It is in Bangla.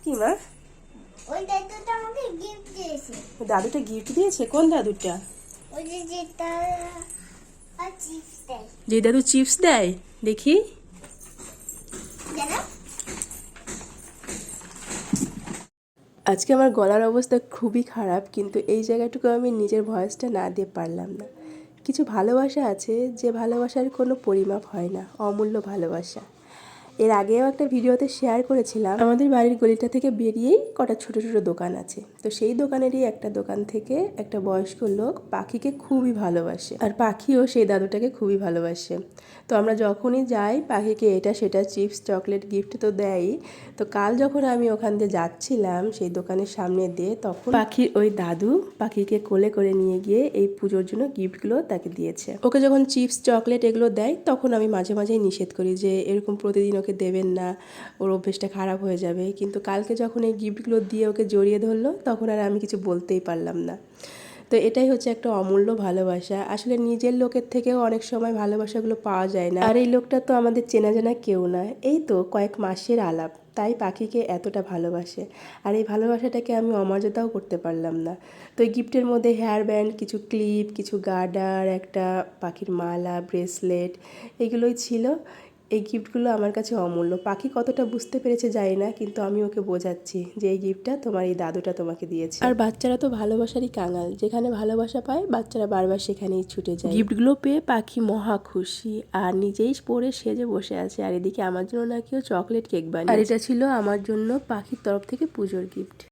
কি মা? ওই দাদুটা আমাকে গিফট দিয়েছে। দাদুটা গিফট দিয়েছে? কোন দাদুটা? ওই যে তার চিপস দেয় যে দাদু চিপস দেয়, দেখি। জানো। আজকে আমার গলার অবস্থা খুবই খারাপ, কিন্তু এই জায়গাটুকু আমি নিজের ভয়েসটা না দিয়ে পারলাম না। কিছু ভালোবাসা আছে যে ভালোবাসার কোনো পরিমাপ হয় না, অমূল্য ভালোবাসা। এর আগেও একটা ভিডিওতে শেয়ার করেছিলাম, আমাদের বাড়ির গলিটা থেকে বেরিয়েই কটা ছোট ছোট দোকান আছে। তো সেই দোকানেরই একটা দোকান থেকে একটা বয়স্ক লোক পাখিকে খুবই ভালোবাসে, আর পাখিও সেই দাদুটাকে খুবই ভালোবাসে। তো আমরা যখনই যাই পাখিকে এটা সেটা চিপস চকলেট গিফট তো দেয়ই। তো কাল যখন আমি ওখান দিয়ে যাচ্ছিলাম সেই দোকানের সামনে দিয়ে, তখন পাখির ওই দাদু পাখিকে কোলে করে নিয়ে গিয়ে এই পুজোর জন্য গিফটগুলো তাকে দিয়েছে। ওকে যখন চিপস চকলেট এগুলো দেয় তখন আমি মাঝে মাঝেই নিষেধ করি যে এরকম প্রতিদিন ওকে দেবেন না, ওর অভ্যেসটা খারাপ হয়ে যাবে। কিন্তু কালকে যখন এই গিফটগুলো দিয়ে ওকে জড়িয়ে ধরলো তখন আর আমি কিছু বলতেই পারলাম না। তো এটাই হচ্ছে একটা অমূল্য ভালোবাসা। আসলে নিজের লোকের থেকেও অনেক সময় ভালোবাসাগুলো পাওয়া যায় না। আর এই লোকটা তো আমাদের চেনা জানা কেউ না, এই তো কয়েক মাসের আলাপ, তাই পাখিকে এতটা ভালোবাসে। আর এই ভালোবাসাটাকে আমি অমর্যাদাও করতে পারলাম না। তো এই গিফটের মধ্যে হেয়ার ব্যান্ড, কিছু ক্লিপ, কিছু গার্ডার, একটা পাখির মালা, ব্রেসলেট, এগুলোই ছিল। এই গিফটগুলো আমার কাছে অমূল্য। পাখি কতটা বুঝতে পেরেছে জানি না, কিন্তু আমি ওকে বোঝাচ্ছি যে এই গিফটটা তোমার এই দাদুটা তোমাকে দিয়েছে। আর বাচ্চারা তো ভালোবাসারই কাঙাল, যেখানে ভালোবাসা পায় বাচ্চারা বারবার সেখানেই ছুটে যায়। গিফটগুলো পেয়ে পাখি মহা খুশি, আর নিজেই পরে সেজে বসে আছে। আর এদিকে আমার জন্য নাকি ও চকলেট কেক বানিয়েছে, আর এটা ছিল আমার জন্য পাখির তরফ থেকে পুজোর গিফট।